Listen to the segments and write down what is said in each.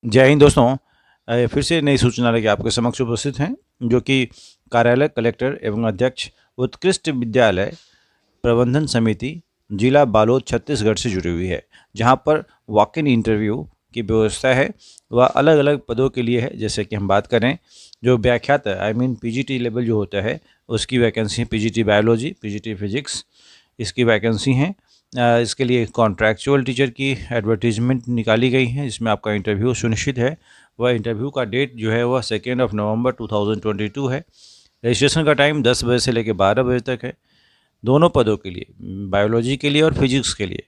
जय हिंद दोस्तों। फिर से नई सूचना लेके आपके समक्ष उपस्थित हैं, जो कि कार्यालय कलेक्टर एवं अध्यक्ष उत्कृष्ट विद्यालय प्रबंधन समिति जिला बालोद छत्तीसगढ़ से जुड़ी हुई है, जहां पर वॉक इन इंटरव्यू की व्यवस्था है। वह अलग अलग पदों के लिए है। जैसे कि हम बात करें, जो व्याख्याता आई मीन पीजीटी लेवल जो होता है उसकी वैकेंसी है। पीजीटी बायोलॉजी, पीजीटी फिजिक्स, इसकी वैकेंसी हैं। इसके लिए कॉन्ट्रैक्चुअल टीचर की एडवर्टीजमेंट निकाली गई है, जिसमें आपका इंटरव्यू सुनिश्चित है। वह इंटरव्यू का डेट जो है वह 2 नवंबर 2022 है। रजिस्ट्रेशन का टाइम 10 बजे से लेकर 12 बजे तक है, दोनों पदों के लिए, बायोलॉजी के लिए और फिजिक्स के लिए।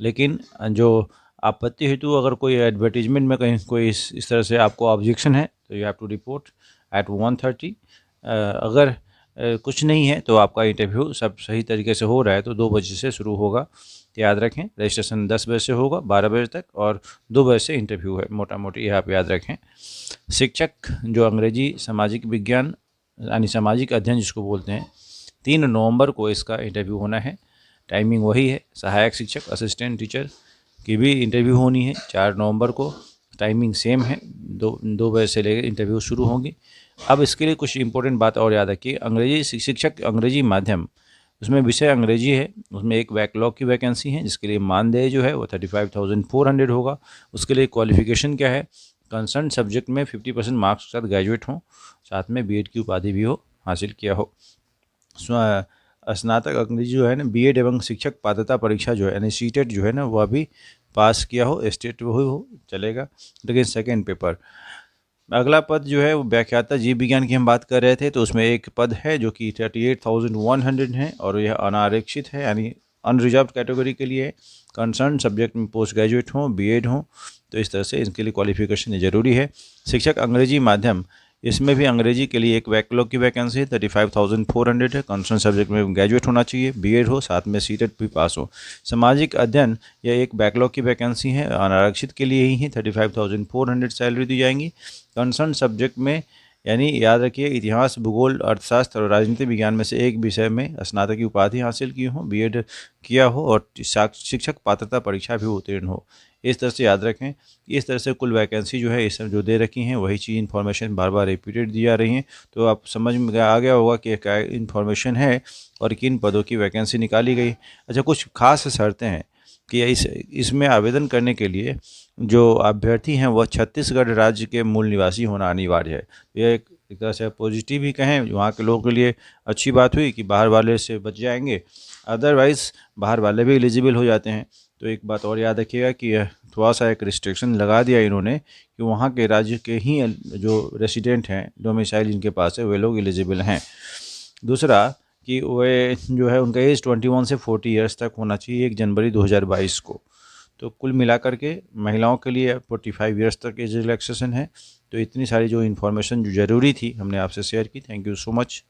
लेकिन जो आपत्ति हेतु अगर कोई एडवर्टीजमेंट में कहीं कोई इस तरह से आपको ऑब्जेक्शन है तो you have to report at 1:30। अगर कुछ नहीं है तो आपका इंटरव्यू सब सही तरीके से हो रहा है तो 2 बजे से शुरू होगा। तो याद रखें, रजिस्ट्रेशन 10 बजे से होगा 12 बजे तक, और 2 बजे से इंटरव्यू है। मोटा मोटी आप याद रखें। शिक्षक जो अंग्रेजी सामाजिक विज्ञान यानी सामाजिक अध्ययन जिसको बोलते हैं, 3 नवंबर को इसका इंटरव्यू होना है। टाइमिंग वही है। सहायक शिक्षक, असिस्टेंट टीचर की भी इंटरव्यू होनी है 4 नवंबर को। टाइमिंग सेम है, 2 बजे से लेकर इंटरव्यू शुरू होंगी। अब इसके लिए कुछ इंपॉर्टेंट बात और याद रखिए। अंग्रेजी शिक्षक अंग्रेजी माध्यम, उसमें विषय अंग्रेजी है। उसमें एक बैकलॉग की वैकेंसी है, जिसके लिए मानदेय जो है वो 35,400 होगा। उसके लिए क्वालिफिकेशन क्या है? कंसर्न सब्जेक्ट में 50% मार्क्स के साथ ग्रेजुएट हों, साथ में बीएड की उपाधि भी हो हासिल किया हो। स्नातक अंग्रेजी जो है ना, बीएड एवं शिक्षक पात्रता परीक्षा जो है यानी सीटेट जो है ना, वह भी पास किया हो, स्टेट हो चलेगा, लेकिन सेकेंड पेपर। अगला पद जो है वो व्याख्याता जीव विज्ञान की हम बात कर रहे थे, तो उसमें एक पद है जो कि 38,100 है और यह अनारक्षित है यानी अनरिजर्व कैटेगरी के लिए। कंसर्न सब्जेक्ट में पोस्ट ग्रेजुएट हों, बीएड हों, तो इस तरह से इनके लिए क्वालिफिकेशन ज़रूरी है। शिक्षक अंग्रेजी माध्यम, इसमें भी अंग्रेजी के लिए एक बैकलॉग की वैकेंसी है, 35,400 है। कंसर्न सब्जेक्ट में ग्रेजुएट होना चाहिए, बीएड हो, साथ में सीटेट भी पास हो। सामाजिक अध्ययन, यह एक बैकलॉग की वैकेंसी है, अनारक्षित के लिए ही है। 35,400 सैलरी दी जाएंगी। कंसर्न सब्जेक्ट में यानी याद रखिए, इतिहास, भूगोल, अर्थशास्त्र और राजनीति विज्ञान में से एक विषय में स्नातक की उपाधि हासिल की हो, बीएड किया हो और शिक्षक पात्रता परीक्षा भी उत्तीर्ण हो। इस तरह से याद रखें। इस तरह से कुल वैकेंसी जो है इस जो दे रखी हैं, वही चीज़ इन्फॉर्मेशन बार बार रिपीटेड दी जा रही हैं। तो आप समझ में आ गया होगा कि क्या इन्फॉर्मेशन है और किन पदों की वैकेंसी निकाली गई। अच्छा, कुछ खास शर्तें हैं कि इसमें आवेदन करने के लिए जो अभ्यर्थी हैं वह छत्तीसगढ़ राज्य के मूल निवासी होना अनिवार्य है। यह एक तरह से पॉजिटिव ही कहें, वहाँ के लोगों के लिए अच्छी बात हुई कि बाहर वाले से बच जाएंगे। अदरवाइज़ बाहर वाले भी एलिजिबल हो जाते हैं। तो एक बात और याद रखिएगा कि यह थोड़ा सा एक रिस्ट्रिक्शन लगा दिया इन्होंने कि वहाँ के राज्य के ही जो रेसिडेंट हैं, डोमिसाइल जिनके पास है, वे लोग एलिजिबल हैं। दूसरा कि वे जो है उनका एज 21 से 40 ईयर्स तक होना चाहिए 1 जनवरी 2022 को। तो कुल मिलाकर के महिलाओं के लिए 45 ईयर्स तक एज रिलैक्सेशन है। तो इतनी सारी जो इन्फॉर्मेशन जो ज़रूरी थी हमने आपसे शेयर की। Thank you so much.